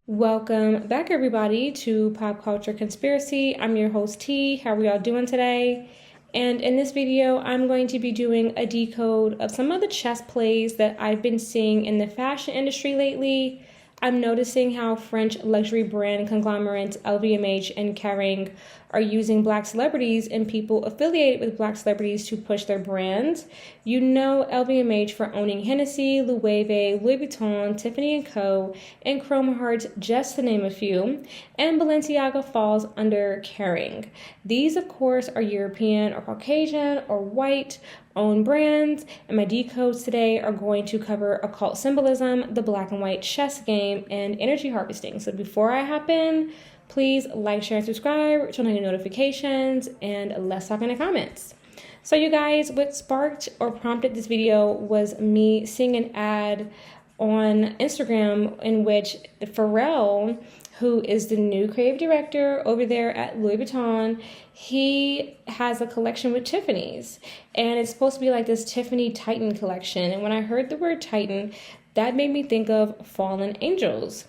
Welcome back, everybody, to Pop Culture Conspiracy. I'm your host, T. How are we all doing today? And in this video, I'm going to be doing a decode of some of the chess plays that I've been seeing in the fashion industry lately. I'm noticing how French luxury brand conglomerates LVMH and Kering are using Black celebrities and people affiliated with Black celebrities to push their brands. You know LVMH for owning Hennessy, Loewe, Louis Vuitton, Tiffany & Co., and Chrome Hearts, just to name a few, and Balenciaga falls under Kering. These, of course, are European or Caucasian or white owned brands, and my decodes today are going to cover occult symbolism, the black and white chess game, and energy harvesting. So before I hop in, please like, share, and subscribe, turn on your notifications, and let's talk in the comments. So you guys, what sparked or prompted this video was me seeing an ad on Instagram in which Pharrell, who is the new creative director over there at Louis Vuitton, he has a collection with Tiffany's. And it's supposed to be like this Tiffany Titan collection. And when I heard the word Titan, that made me think of fallen angels.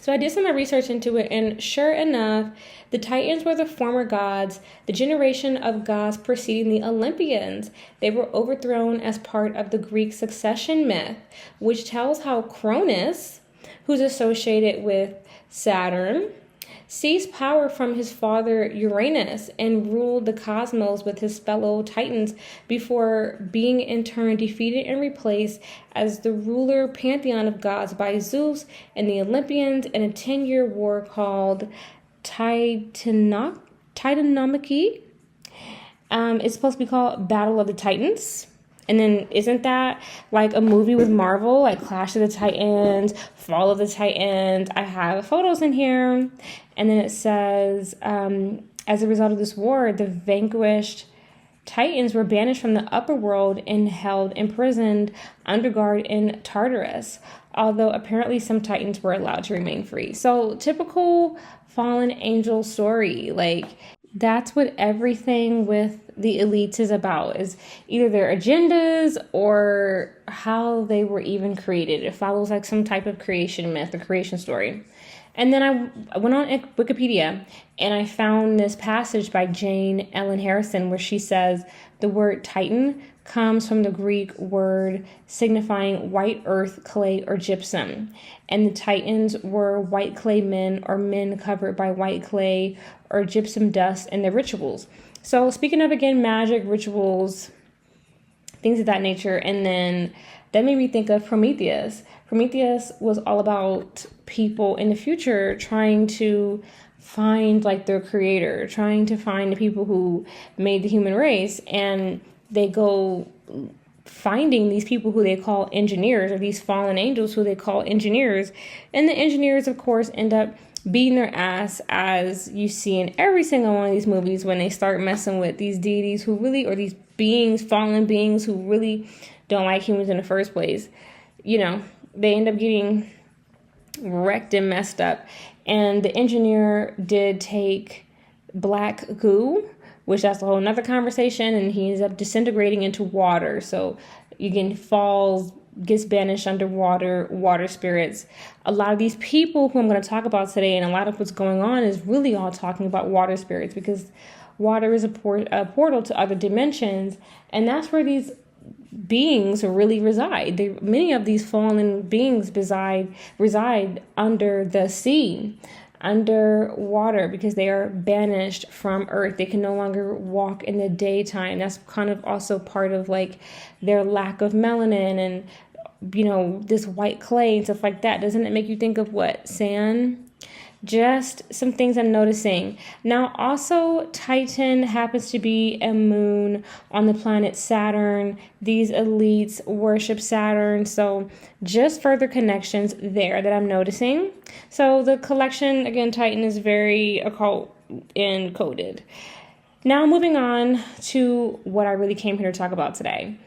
So I did some research into it, and sure enough, the Titans were the former gods, the generation of gods preceding the Olympians. They were overthrown as part of the Greek succession myth, which tells how Cronus, who's associated with Saturn, seized power from his father Uranus and ruled the cosmos with his fellow Titans before being in turn defeated and replaced as the ruler pantheon of gods by Zeus and the Olympians in a 10-year war called Titanomachy. It's supposed to be called Battle of the Titans. And then isn't that like a movie with Marvel, like Clash of the Titans, Fall of the Titans? I have photos in here. And then it says, as a result of this war, the vanquished Titans were banished from the upper world and held imprisoned under guard in Tartarus, although apparently some Titans were allowed to remain free. So typical fallen angel story. Like, that's what everything with the elites is about, is either their agendas or how they were even created. It follows like some type of creation myth or creation story. And then I went on Wikipedia and I found this passage by Jane Ellen Harrison where she says the word Titan comes from the Greek word signifying white earth, clay, or gypsum. And the Titans were white clay men or men covered by white clay or gypsum dust in their rituals. So speaking of, again, magic, rituals, things of that nature, and then that made me think of Prometheus. Prometheus was all about people in the future trying to find like their creator, trying to find the people who made the human race, and they go finding these people who they call engineers, or these fallen angels who they call engineers. And the engineers, of course, end up beating their ass, as you see in every single one of these movies when they start messing with these deities who really, or these beings, fallen beings who really don't like humans in the first place. You know, they end up getting wrecked and messed up. And the engineer did take black goo, which that's a whole nother conversation, and he ends up disintegrating into water. So again, falls, gets banished underwater, water spirits. A lot of these people who I'm going to talk about today, and a lot of what's going on, is really all talking about water spirits, because water is a portal to other dimensions, and that's where these beings really reside. Many of these fallen beings reside under the sea, underwater, because they are banished from Earth. They can no longer walk in the daytime. That's kind of also part of like their lack of melanin and, you know, this white clay and stuff like that. Doesn't it make you think of what? Sand? Just some things I'm noticing. Now, also, Titan happens to be a moon on the planet Saturn. These elites worship Saturn. So just further connections there that I'm noticing. So the collection, again, Titan, is very occult and coded. Now, moving on to what I really came here to talk about today.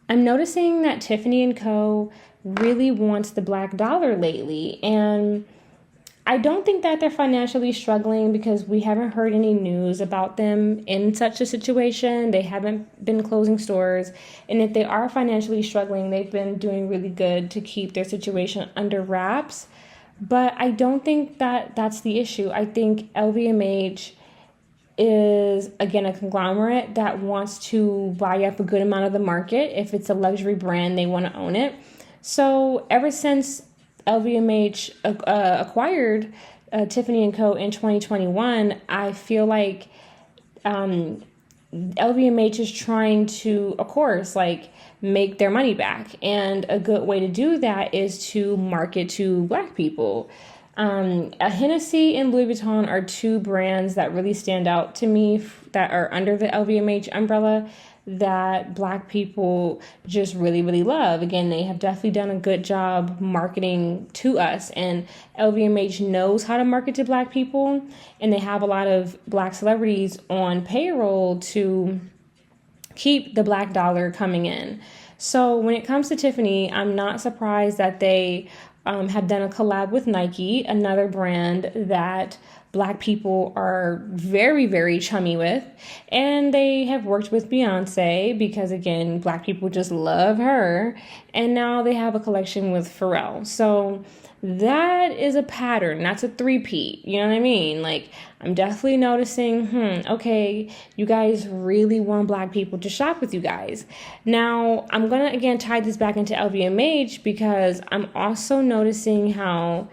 I'm noticing that Tiffany & Co. really wants the black dollar lately. And I don't think that they're financially struggling, because we haven't heard any news about them in such a situation. They haven't been closing stores. And if they are financially struggling, they've been doing really good to keep their situation under wraps. But I don't think that that's the issue. I think LVMH is, again, a conglomerate that wants to buy up a good amount of the market. If it's a luxury brand, they want to own it. So ever since LVMH acquired Tiffany & Co. in 2021, I feel like LVMH is trying to, of course, like make their money back. And a good way to do that is to market to Black people. Hennessy and Louis Vuitton are two brands that really stand out to me that are under the LVMH umbrella that Black people just really, really love. Again, they have definitely done a good job marketing to us, and LVMH knows how to market to Black people, and they have a lot of Black celebrities on payroll to keep the Black dollar coming in. So when it comes to Tiffany, I'm not surprised that they have done a collab with Nike, another brand that Black people are very, very chummy with. And they have worked with Beyonce because, again, Black people just love her. And now they have a collection with Pharrell. So that is a pattern. That's a three-peat. You know what I mean? Like, I'm definitely noticing, okay, you guys really want Black people to shop with you guys. Now, I'm going to, again, tie this back into LVMH because I'm also noticing how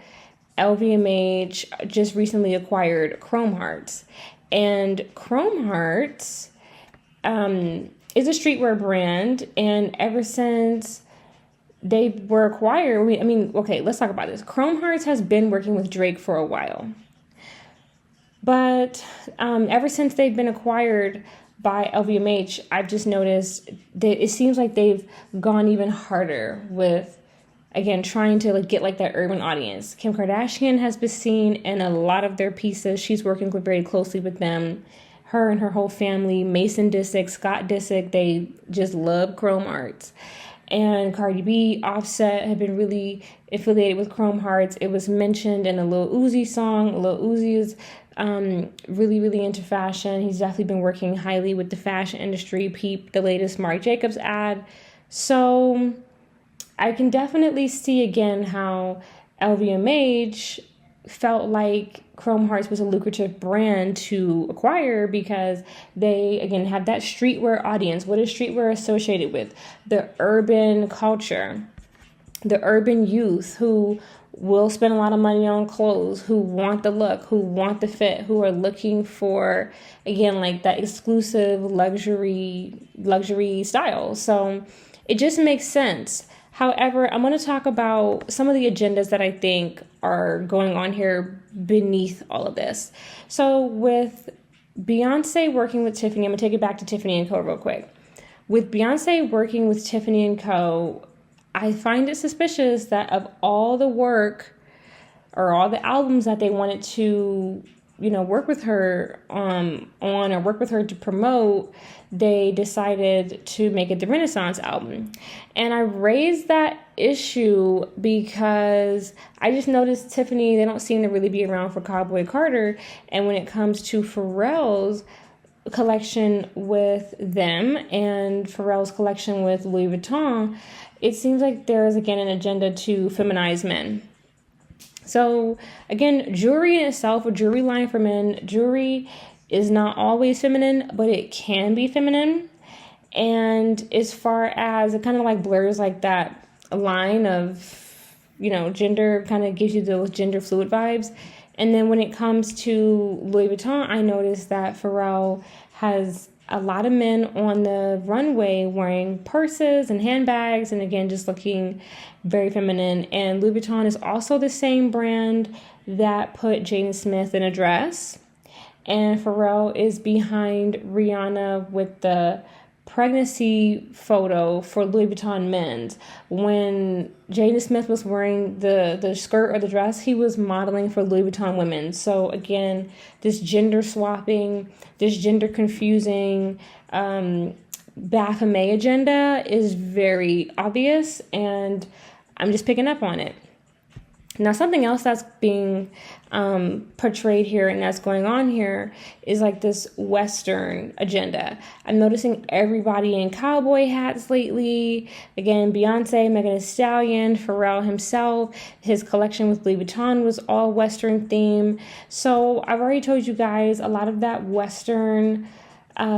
LVMH just recently acquired Chrome Hearts. And Chrome Hearts is a streetwear brand. And ever since they were acquired, okay, let's talk about this. Chrome Hearts has been working with Drake for a while. But ever since they've been acquired by LVMH, I've just noticed that it seems like they've gone even harder with, again, trying to get that urban audience. Kim Kardashian has been seen in a lot of their pieces. She's working very closely with them. Her and her whole family, Mason Disick, Scott Disick, they just love Chrome Hearts. And Cardi B, Offset have been really affiliated with Chrome Hearts. It was mentioned in a Lil Uzi song. Lil Uzi is really, really into fashion. He's definitely been working highly with the fashion industry. Peep the latest Marc Jacobs ad. So I can definitely see again how LVMH felt like Chrome Hearts was a lucrative brand to acquire because they, again, have that streetwear audience. What is streetwear associated with? The urban culture, the urban youth who will spend a lot of money on clothes, who want the look, who want the fit, who are looking for, again, like that exclusive luxury style. So it just makes sense. However, I'm going to talk about some of the agendas that I think are going on here beneath all of this. So with Beyonce working with Tiffany, I'm going to take it back to Tiffany & Co. real quick. With Beyonce working with Tiffany & Co., I find it suspicious that of all the work or all the albums that they wanted to, work with her on or work with her to promote, they decided to make it the Renaissance album. And I raised that issue because I just noticed Tiffany, they don't seem to really be around for Cowboy Carter. And when it comes to Pharrell's collection with them and Pharrell's collection with Louis Vuitton, it seems like there is, again, an agenda to feminize men. So, again, jewelry in itself, a jewelry line for men, jewelry is not always feminine, but it can be feminine. And as far as it kind of like blurs like that line of, gender, kind of gives you those gender fluid vibes. And then when it comes to Louis Vuitton, I noticed that Pharrell has a lot of men on the runway wearing purses and handbags and, again, just looking very feminine. And Louis Vuitton is also the same brand that put Jaden Smith in a dress. And Pharrell is behind Rihanna with the pregnancy photo for Louis Vuitton men's. When Jaden Smith was wearing the skirt or the dress, he was modeling for Louis Vuitton women. So again, this gender swapping, this gender confusing Baphomet agenda is very obvious, and I'm just picking up on it. Now, something else that's being portrayed here and that's going on here is like this Western agenda. I'm noticing everybody in cowboy hats lately. Again, Beyonce, Megan Thee Stallion, Pharrell himself, his collection with Louis Vuitton was all Western theme. So I've already told you guys a lot of that Western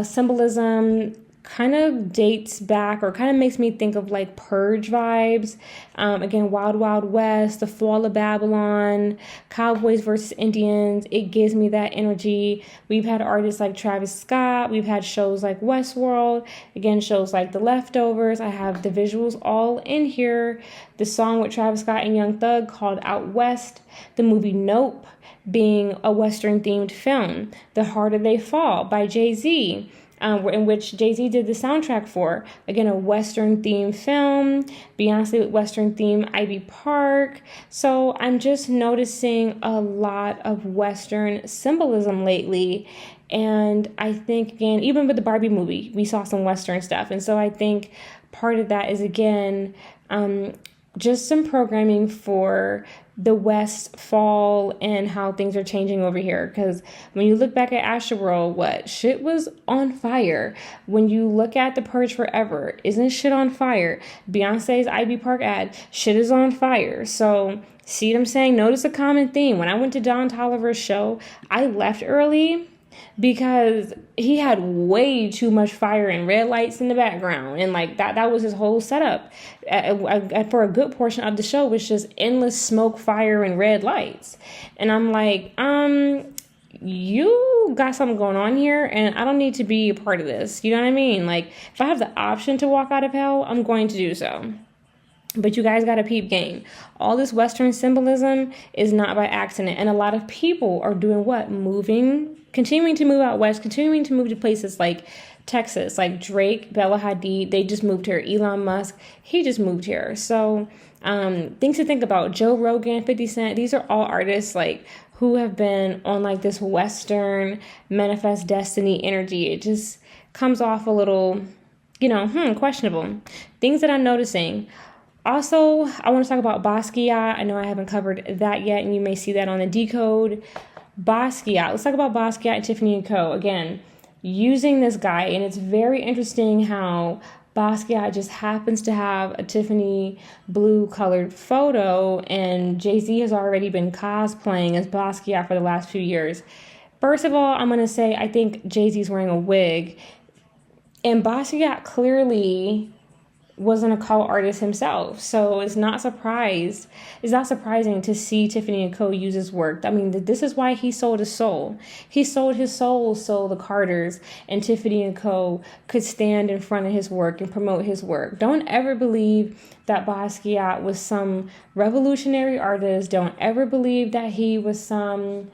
symbolism kind of dates back or kind of makes me think of like Purge vibes. Again, Wild Wild West, the fall of Babylon, Cowboys versus Indians. It gives me that energy. We've had artists like Travis Scott. We've had shows like Westworld. Again, shows like The Leftovers. I have the visuals all in here. The song with Travis Scott and Young Thug called Out West. The movie Nope being a Western themed film. The Harder They Fall by Jay-Z. In which Jay-Z did the soundtrack for. Again, a Western themed film. Beyonce with Western theme, Ivy Park. So I'm just noticing a lot of Western symbolism lately. And I think, again, even with the Barbie movie, we saw some Western stuff. And so I think part of that is, again, just some programming for the West fall and how things are changing over here. Because when you look back at Astroworld, what? Shit was on fire. When you look at The Purge Forever, isn't shit on fire? Beyonce's Ivy Park ad, shit is on fire. So, see what I'm saying? Notice a common theme. When I went to Don Tolliver's show, I left early because he had way too much fire and red lights in the background, and like that was his whole setup for a good portion of the show was just endless smoke, fire, and red lights. And I'm like, you got something going on here, and I don't need to be a part of this. You know what I mean? Like, if I have the option to walk out of hell, I'm going to do so. But you guys got to peep game. All this Western symbolism is not by accident. And a lot of people are doing what? Continuing to move out west, continuing to move to places like Texas, like Drake, Bella Hadid. They just moved here. Elon Musk, he just moved here. So things to think about. Joe Rogan, 50 Cent, these are all artists like who have been on like this Western manifest destiny energy. It just comes off a little, questionable. Things that I'm noticing. Also, I want to talk about Basquiat. I know I haven't covered that yet, and you may see that on the decode. Basquiat. Let's talk about Basquiat and Tiffany & Co. Again, using this guy, and it's very interesting how Basquiat just happens to have a Tiffany blue colored photo, and Jay-Z has already been cosplaying as Basquiat for the last few years. First of all, I'm going to say I think Jay-Z's wearing a wig, and Basquiat clearly wasn't a color artist himself, so it's not surprising to see Tiffany & Co. use his work. I mean, this is why he sold his soul. He sold his soul so the Carters and Tiffany & Co. could stand in front of his work and promote his work. Don't ever believe that Basquiat was some revolutionary artist. Don't ever believe that he was some,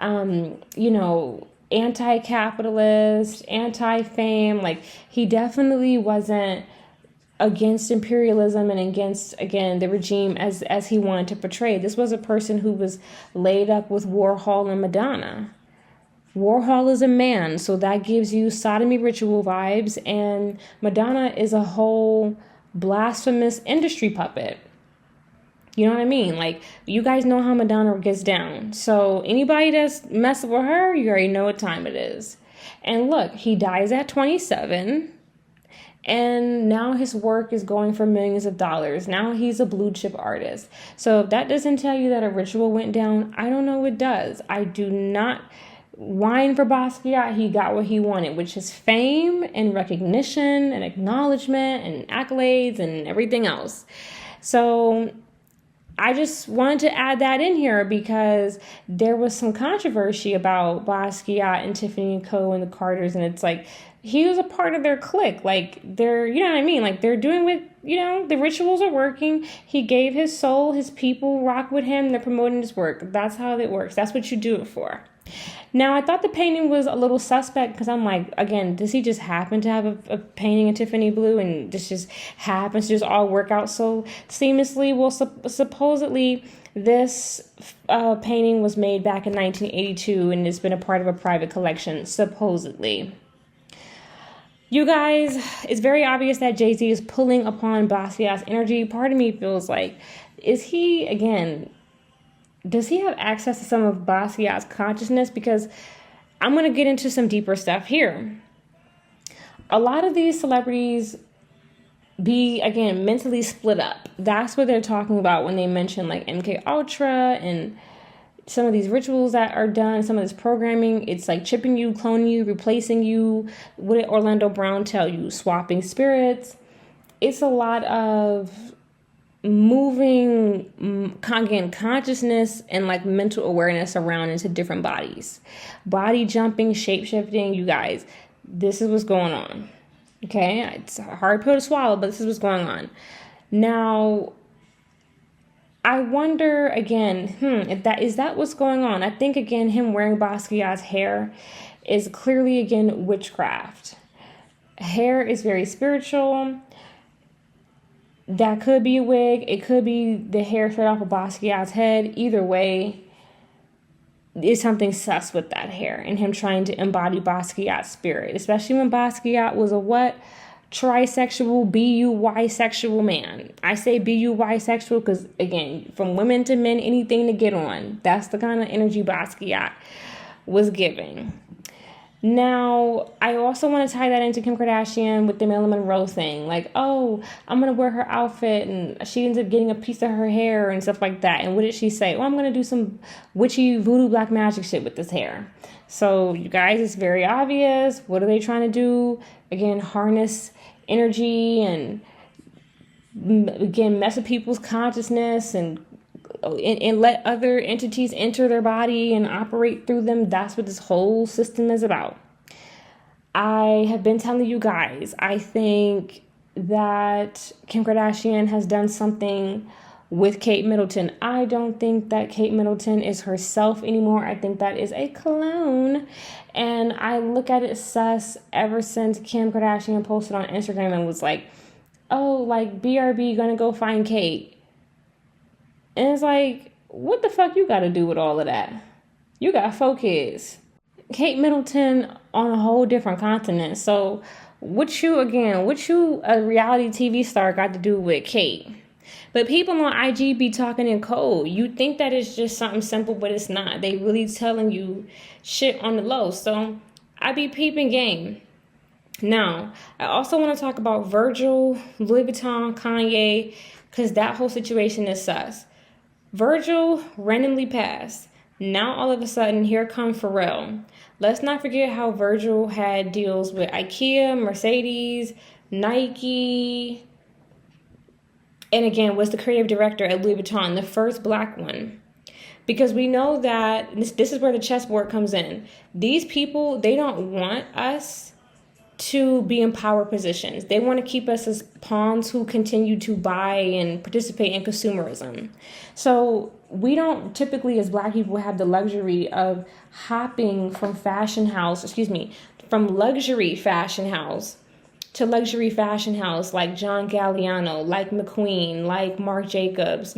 anti-capitalist, anti-fame. Like, he definitely wasn't against imperialism and against, again, the regime as he wanted to portray. This was a person who was laid up with Warhol and Madonna. Warhol is a man, so that gives you sodomy ritual vibes, and Madonna is a whole blasphemous industry puppet. You know what I mean? Like, you guys know how Madonna gets down. So anybody that's messing with her, you already know what time it is. And look, he dies at 27. And now his work is going for millions of dollars. Now he's a blue chip artist. So if that doesn't tell you that a ritual went down, I don't know what does. I do not whine for Basquiat. He got what he wanted, which is fame and recognition and acknowledgement and accolades and everything else. So I just wanted to add that in here because there was some controversy about Basquiat and Tiffany & Co. and the Carters, and it's like, he was a part of their clique. Like, they're, you know what I mean? Like, they're doing what, the rituals are working. He gave his soul, his people rock with him. They're promoting his work. That's how it works. That's what you do it for. Now, I thought the painting was a little suspect because I'm like, again, does he just happen to have a painting in Tiffany blue and this just happens to just all work out so seamlessly? Well, supposedly this painting was made back in 1982 and it's been a part of a private collection, supposedly. You guys, it's very obvious that Jay-Z is pulling upon Basquiat's energy. Part of me feels like, is he, again, does he have access to some of Basquiat's consciousness? Because I'm going to get into some deeper stuff here. A lot of these celebrities be, again, mentally split up. That's what they're talking about when they mention like MK Ultra and some of these rituals that are done, some of this programming. It's like chipping you, cloning you, replacing you. What did Orlando Brown tell you? Swapping spirits. It's a lot of moving, again, consciousness and like mental awareness around into different bodies. Body jumping, shape shifting. You guys, this is what's going on. Okay, it's a hard pill to swallow, but this is what's going on. Now, I wonder again, if that what's going on? I think again, him wearing Basquiat's hair is clearly again witchcraft. Hair is very spiritual. That could be a wig. It could be the hair straight off of Basquiat's head. Either way, is something sus with that hair and him trying to embody Basquiat's spirit, especially when Basquiat was a what? Trisexual, BUY-sexual man. I say BUY-sexual because, again, from women to men, anything to get on. That's the kind of energy Basquiat was giving. Now, I also want to tie that into Kim Kardashian with the Marilyn Monroe thing. Like, oh, I'm going to wear her outfit, and she ends up getting a piece of her hair and stuff like that. And what did she say? Well, I'm going to do some witchy voodoo black magic shit with this hair. So, you guys, it's very obvious. What are they trying to do? Again, harness energy and, again, mess with people's consciousness and let other entities enter their body and operate through them. That's what this whole system is about. I have been telling you guys, I think that Kim Kardashian has done something with Kate Middleton. I don't think that Kate Middleton is herself anymore. I think that is a clone. And I look at it sus ever since Kim Kardashian posted on Instagram and was like, oh, like BRB gonna go find Kate. And it's like, what the fuck you got to do with all of that? You got 4 kids. Kate Middleton on a whole different continent. So what you, a reality TV star, got to do with Kate? But people on IG be talking in code. You think that it's just something simple, but it's not. They really telling you shit on the low. So I be peeping game. Now, I also want to talk about Virgil, Louis Vuitton, Kanye, because that whole situation is sus. Virgil randomly passed. Now all of a sudden, here comes Pharrell. Let's not forget how Virgil had deals with IKEA, Mercedes, Nike, and again, was the creative director at Louis Vuitton, the first black one. Because we know that this is where the chessboard comes in. These people, they don't want us to be in power positions. They want to keep us as pawns who continue to buy and participate in consumerism. So we don't typically, as black people, have the luxury of hopping from luxury fashion house to luxury fashion house like John Galliano, like McQueen, like Marc Jacobs.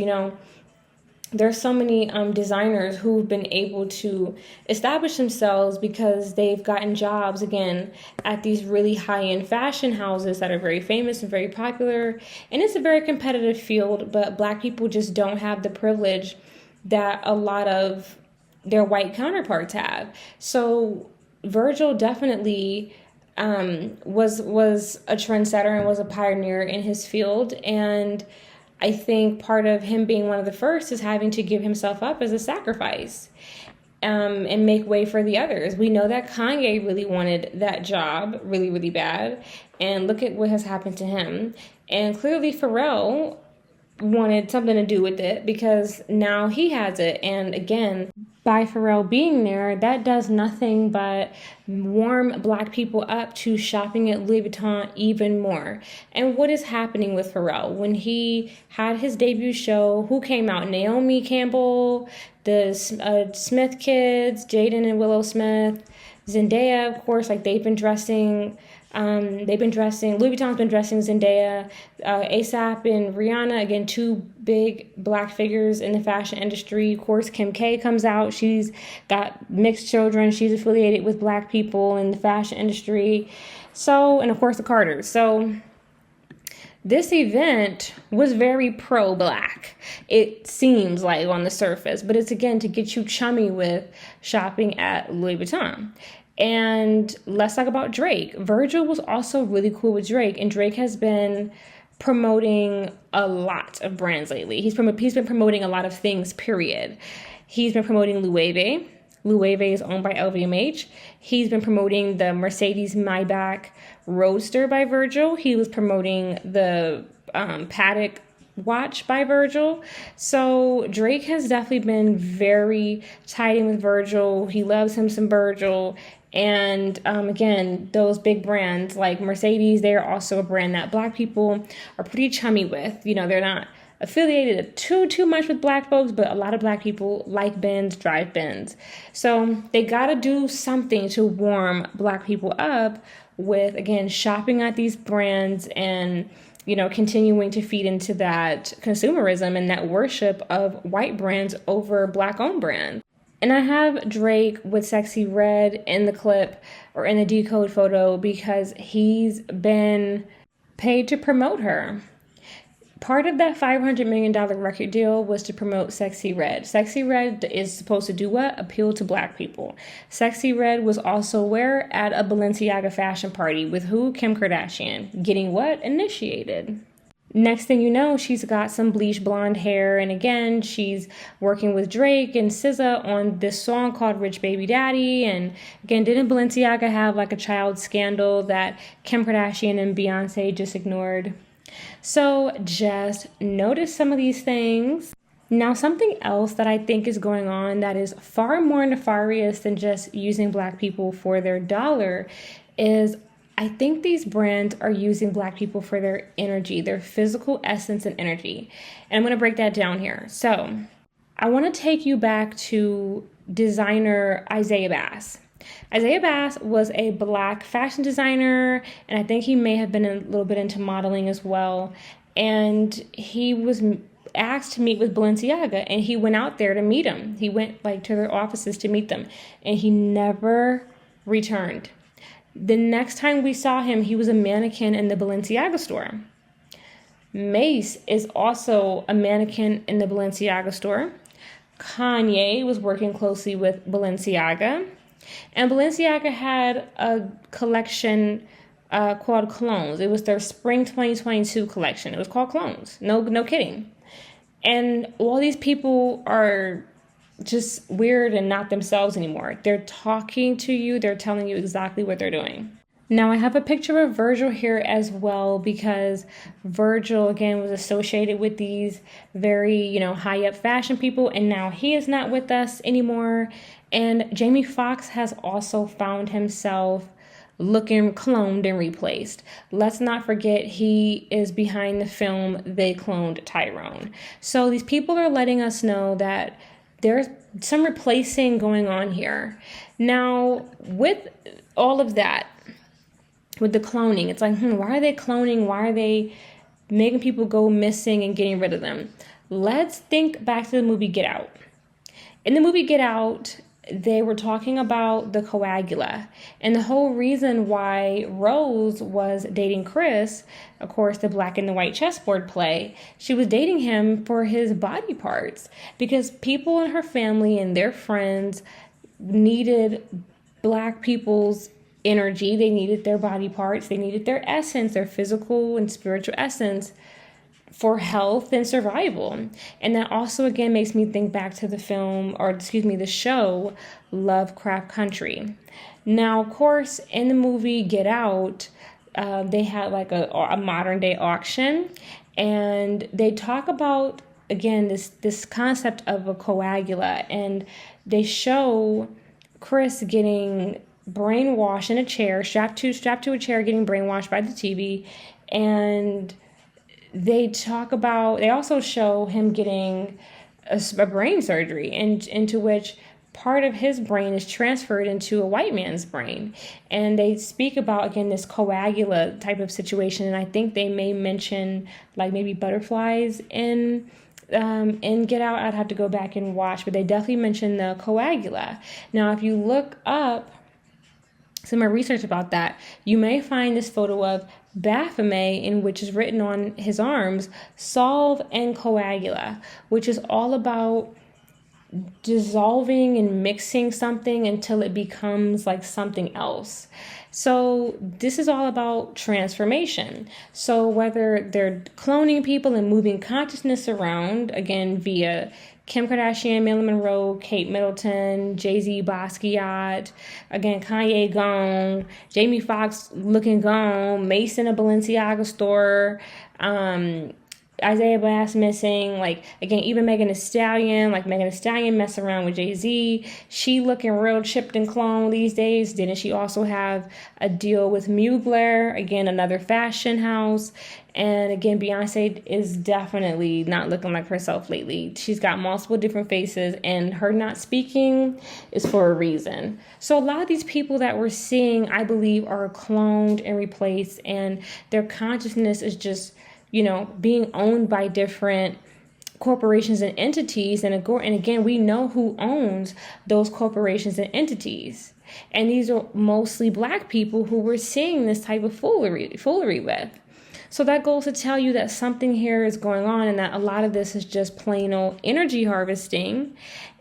There's so many designers who've been able to establish themselves because they've gotten jobs, again, at these really high-end fashion houses that are very famous and very popular. And it's a very competitive field, but black people just don't have the privilege that a lot of their white counterparts have. So Virgil definitely was a trendsetter and was a pioneer in his field. And I think part of him being one of the first is having to give himself up as a sacrifice and make way for the others. We know that Kanye really wanted that job really, really bad. And look at what has happened to him. And clearly Pharrell wanted something to do with it because now he has it. And again, by Pharrell being there, that does nothing but warm black people up to shopping at Louis Vuitton even more. And what is happening with Pharrell? When he had his debut show, who came out? Naomi Campbell, the Smith kids, Jaden and Willow Smith, Zendaya, of course, like they've been dressing, Louis Vuitton's been dressing Zendaya, ASAP and Rihanna, again, 2 big black figures in the fashion industry. Of course, Kim K comes out. She's got mixed children. She's affiliated with black people in the fashion industry. So, and of course, the Carters. So this event was very pro-black. It seems like on the surface, but it's again to get you chummy with shopping at Louis Vuitton. And let's talk about Drake. Virgil was also really cool with Drake, and Drake has been promoting a lot of brands lately. He's been promoting a lot of things, period. He's been promoting Loewe. Loewe is owned by LVMH. He's been promoting the Mercedes Maybach Roadster by Virgil. He was promoting the Patek watch by Virgil. So Drake has definitely been very tied in with Virgil. He loves him some Virgil. And again, those big brands like Mercedes, they're also a brand that Black people are pretty chummy with. You know, they're not affiliated too much with Black folks, but a lot of Black people like Benz, drive Benz. So they got to do something to warm Black people up with, again, shopping at these brands and, you know, continuing to feed into that consumerism and that worship of white brands over Black-owned brands. And I have Drake with Sexy Red in the clip or in the decode photo because he's been paid to promote her. Part of that $500 million record deal was to promote Sexy Red. Sexy Red is supposed to do what? Appeal to Black people. Sexy Red was also where? At a Balenciaga fashion party with who? Kim Kardashian. Getting what? Initiated. Next thing you know, she's got some bleach blonde hair. And again, she's working with Drake and SZA on this song called Rich Baby Daddy. And again, didn't Balenciaga have like a child scandal that Kim Kardashian and Beyonce just ignored? So just notice some of these things. Now, something else that I think is going on that is far more nefarious than just using Black people for their dollar is I think these brands are using Black people for their energy, their physical essence and energy. And I'm going to break that down here. So I want to take you back to designer Isaiah Bass. Isaiah Bass was a Black fashion designer, and I think he may have been a little bit into modeling as well. And he was asked to meet with Balenciaga, and he went out there to meet him. He went like to their offices to meet them, and he never returned. The next time we saw him, he was a mannequin in the Balenciaga store. Mace is also a mannequin in the Balenciaga store. Kanye was working closely with Balenciaga. And Balenciaga had a collection called Clones. It was their spring 2022 collection. It was called Clones. No kidding. And all these people are just weird and not themselves anymore. They're talking to you. They're telling you exactly what they're doing. Now, I have a picture of Virgil here as well because Virgil, again, was associated with these very, high up fashion people. And now he is not with us anymore. And Jamie Foxx has also found himself looking cloned and replaced. Let's not forget he is behind the film They Cloned Tyrone. So these people are letting us know that there's some replacing going on here. Now, with all of that, with the cloning, it's like, why are they cloning? Why are they making people go missing and getting rid of them? Let's think back to the movie Get Out. In the movie Get Out, they were talking about the coagula. And the whole reason why Rose was dating Chris, of course, the black and the white chessboard play, she was dating him for his body parts because people in her family and their friends needed Black people's energy. They needed their body parts. They needed their essence, their physical and spiritual essence for health and survival. And that also, again, makes me think back to the the show Lovecraft Country. Now, of course, in the movie Get Out, they had like a modern day auction, and they talk about, again, this concept of a coagula, and they show Chris getting brainwashed in a chair, strapped to a chair, getting brainwashed by the TV, and they also show him getting a brain surgery into which part of his brain is transferred into a white man's brain. And they speak about, again, this coagula type of situation. And I think they may mention like maybe butterflies in Get Out. I'd have to go back and watch, but they definitely mention the coagula. Now, if you look up some more research about that, you may find this photo of Baphomet, in which is written on his arms, "Solve and Coagula," which is all about dissolving and mixing something until it becomes like something else. So this is all about transformation. So whether they're cloning people and moving consciousness around, again, via Kim Kardashian, Marilyn Monroe, Kate Middleton, Jay-Z, Basquiat, again, Kanye gone, Jamie Foxx looking gone, Mason, a Balenciaga store, Isaiah Bass missing, like, again, even Megan Thee Stallion, like Megan Thee Stallion messing around with Jay-Z. She looking real chipped and cloned these days. Didn't she also have a deal with Mugler, again, another fashion house? And again, Beyonce is definitely not looking like herself lately. She's got multiple different faces, and her not speaking is for a reason. So a lot of these people that we're seeing, I believe, are cloned and replaced, and their consciousness is just, being owned by different corporations and entities. And again, we know who owns those corporations and entities. And these are mostly Black people who we're seeing this type of foolery with. So that goes to tell you that something here is going on, and that a lot of this is just plain old energy harvesting.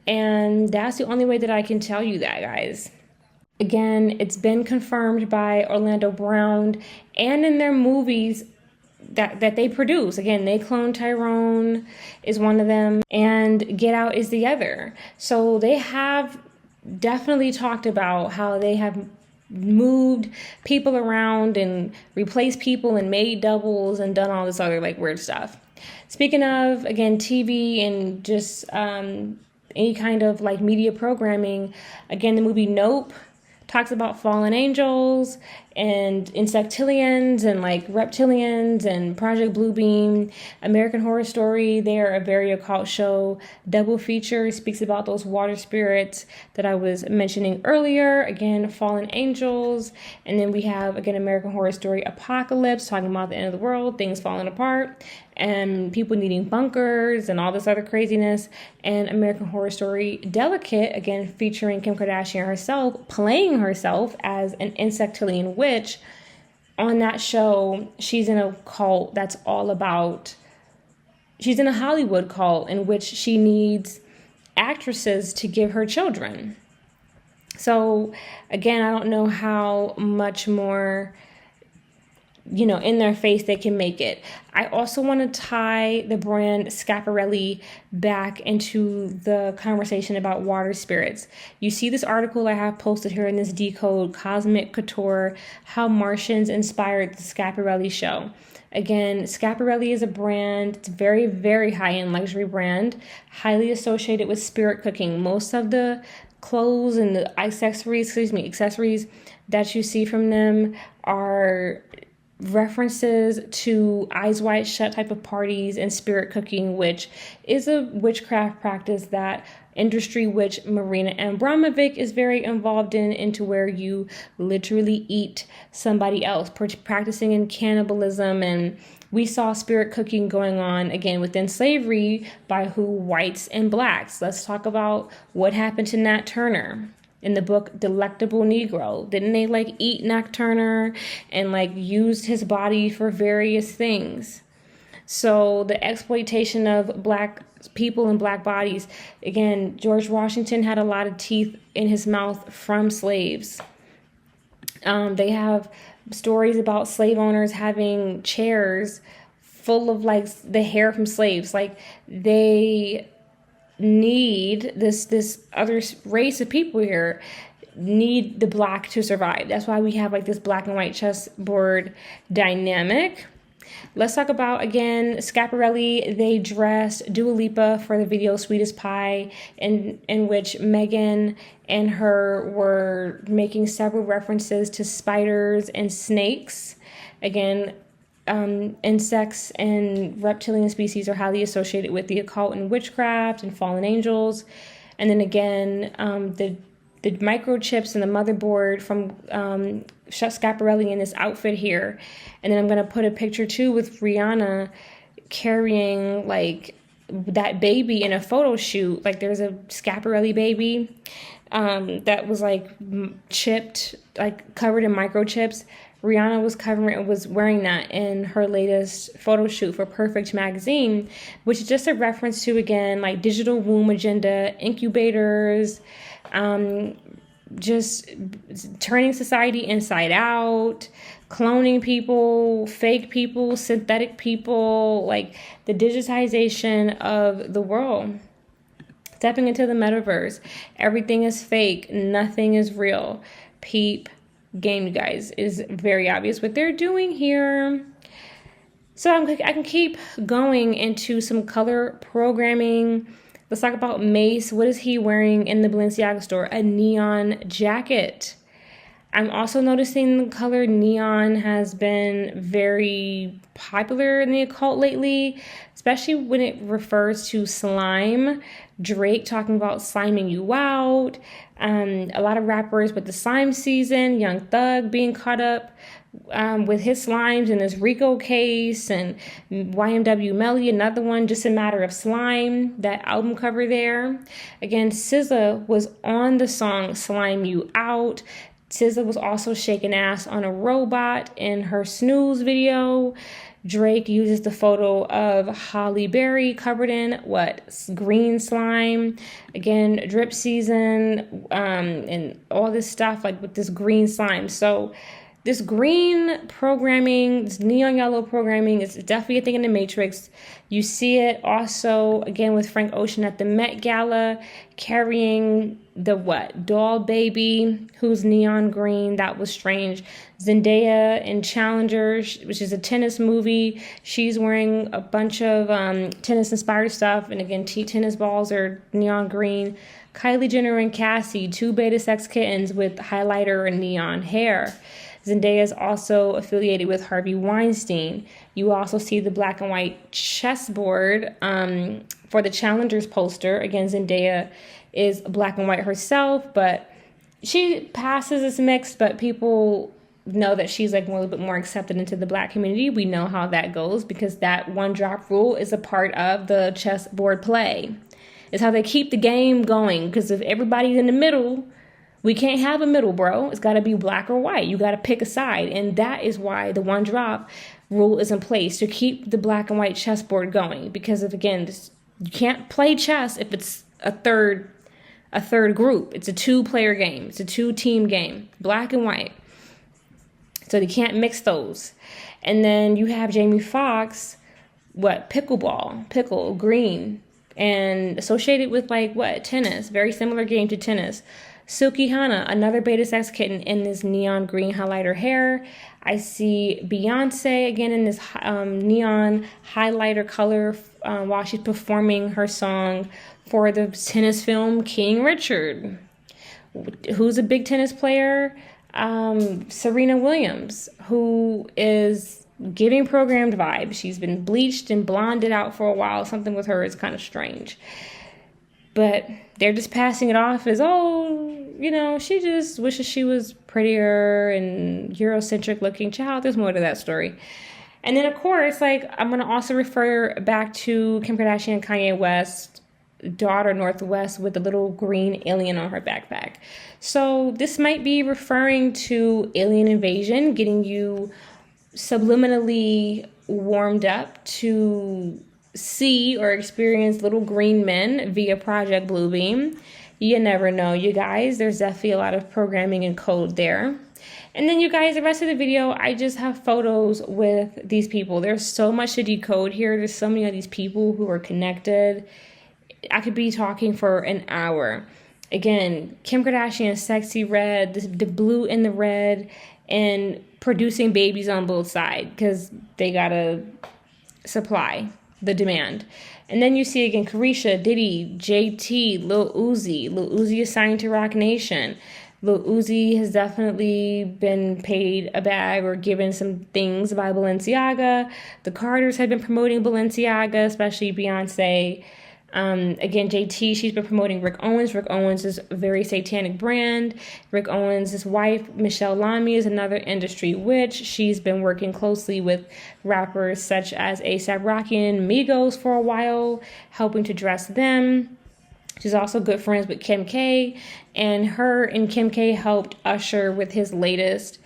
And that's the only way that I can tell you that, guys. Again, it's been confirmed by Orlando Brown and in their movies that they produce. Again, They Clone Tyrone is one of them, and Get Out is the other. So they have definitely talked about how they have moved people around and replaced people and made doubles and done all this other like weird stuff. Speaking of, again, TV and just any kind of like media programming, again, the movie Nope talks about fallen angels and insectillions and like reptilians, and Project Bluebeam, American Horror Story. They're a very occult show. Double feature speaks about those water spirits that I was mentioning earlier. Again, fallen angels. And then we have, again, American Horror Story Apocalypse, talking about the end of the world, things falling apart, and people needing bunkers and all this other craziness. And American Horror Story Delicate, again, featuring Kim Kardashian herself, playing herself as an insectillion witch. On that show, she's in a cult that's all about, she's in a Hollywood cult in which she needs actresses to give her children. So again, I don't know how much more in their face they can make it. I also want to tie the brand Schiaparelli back into the conversation about water spirits. You see this article I have posted here in this Decode Cosmic Couture, how Martians inspired the Schiaparelli show. Again, Schiaparelli is a brand. It's very, very high-end luxury brand, highly associated with spirit cooking. Most of the clothes and the accessories that you see from them are references to eyes wide shut type of parties and spirit cooking, which is a witchcraft practice that industry witch Marina Abramovic is very involved in, into where you literally eat somebody else, practicing in cannibalism. And we saw spirit cooking going on again within slavery by who? Whites and blacks. Let's talk about what happened to Nat Turner. In the book Delectable Negro, didn't they like eat Nat Turner and like used his body for various things? So the exploitation of Black people and Black bodies, again, George Washington had a lot of teeth in his mouth from slaves. They have stories about slave owners having chairs full of like the hair from slaves. Like they need this other race of people here need the Black to survive. That's why we have like this black and white chessboard dynamic. Let's talk about, again, Schiaparelli. They dressed Dua Lipa for the video Sweetest Pie, in which Megan and her were making several references to spiders and snakes. Again, insects and reptilian species are highly associated with the occult and witchcraft and fallen angels. And then again, the microchips and the motherboard from Schiaparelli in this outfit here. And then I'm going to put a picture too with Rihanna carrying like that baby in a photo shoot. Like there's a Schiaparelli baby that was like chipped, like covered in microchips. Rihanna was wearing that in her latest photo shoot for Perfect magazine, which is just a reference to, again, like digital womb agenda, incubators, just turning society inside out, cloning people, fake people, synthetic people, like the digitization of the world. Stepping into the metaverse. Everything is fake. Nothing is real. Peep game, you guys. It is very obvious what they're doing here. So I can keep going into some color programming. Let's talk about Mace. What is he wearing in the Balenciaga store? A neon jacket. I'm also noticing the color neon has been very popular in the occult lately, especially when it refers to slime. Drake talking about sliming you out. A lot of rappers with the slime season. Young Thug being caught up with his slimes in this Rico case, and YMW Melly, another one, just a matter of slime, that album cover there. Again, SZA was on the song Slime You Out. SZA was also shaking ass on a robot in her Snooze video. Drake uses the photo of Halle Berry covered in green slime. Again, drip season, and all this stuff like with this green slime. So this green programming, this neon yellow programming is definitely a thing in the Matrix. You see it also, again, with Frank Ocean at the Met Gala, carrying the doll baby, who's neon green. That was strange. Zendaya in Challenger, which is a tennis movie. She's wearing a bunch of tennis-inspired stuff. And again, tennis balls are neon green. Kylie Jenner and Cassie, two beta sex kittens with highlighter and neon hair. Zendaya is also affiliated with Harvey Weinstein. You also see the black and white chessboard for the Challengers poster. Again, Zendaya is black and white herself, but she passes as mixed, but people know that she's like a little bit more accepted into the black community. We know how that goes because that one drop rule is a part of the chessboard play. It's how they keep the game going, because if everybody's in the middle, we can't have a middle, bro. It's got to be black or white. You got to pick a side. And that is why the one drop rule is in place, to keep the black and white chessboard going. Because you can't play chess if it's a third group. It's a 2-player game. It's a 2-team game, black and white. So they can't mix those. And then you have Jamie Foxx, pickle, green, and associated with tennis, very similar game to tennis. Silky Hana, another beta sex kitten in this neon green highlighter hair. I see Beyonce again in this neon highlighter color while she's performing her song for the tennis film King Richard. Who's a big tennis player? Serena Williams, who is giving programmed vibes. She's been bleached and blonded out for a while. Something with her is kind of strange. But they're just passing it off as, she just wishes she was prettier and Eurocentric looking. Child, there's more to that story. And then, of course, I'm going to also refer back to Kim Kardashian and Kanye West's daughter, Northwest, with the little green alien on her backpack. So this might be referring to alien invasion, getting you subliminally warmed up to see or experience little green men via Project Bluebeam. You never know, you guys. There's definitely a lot of programming and code there. And then, you guys, the rest of the video, I just have photos with these people. There's so much to decode here. There's so many of these people who are connected. I could be talking for an hour. Again, Kim Kardashian, sexy red, the blue and the red, and producing babies on both sides because they gotta supply the demand. And then you see again Carisha, Diddy, JT, Lil Uzi. Lil Uzi is signed to Roc Nation. Lil Uzi has definitely been paid a bag or given some things by Balenciaga. The Carters have been promoting Balenciaga, especially Beyonce. Again, JT, she's been promoting Rick Owens. Rick Owens is a very satanic brand. Rick Owens' wife, Michelle Lamy, is another industry witch. She's been working closely with rappers such as A$AP Rocky and Migos for a while, helping to dress them. She's also good friends with Kim K, and her and Kim K helped Usher with his latest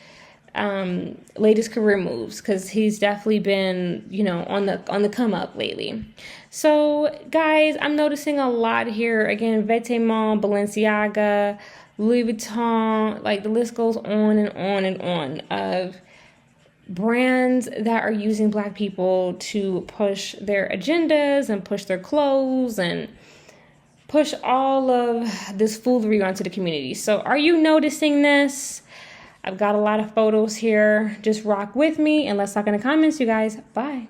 career moves, because he's definitely been, on the come up lately. So guys, I'm noticing a lot here. Again, Vetements, Balenciaga, Louis Vuitton, like the list goes on and on and on of brands that are using Black people to push their agendas and push their clothes and push all of this foolery onto the community. So are you noticing this? I've got a lot of photos here. Just rock with me and let's talk in the comments, you guys. Bye.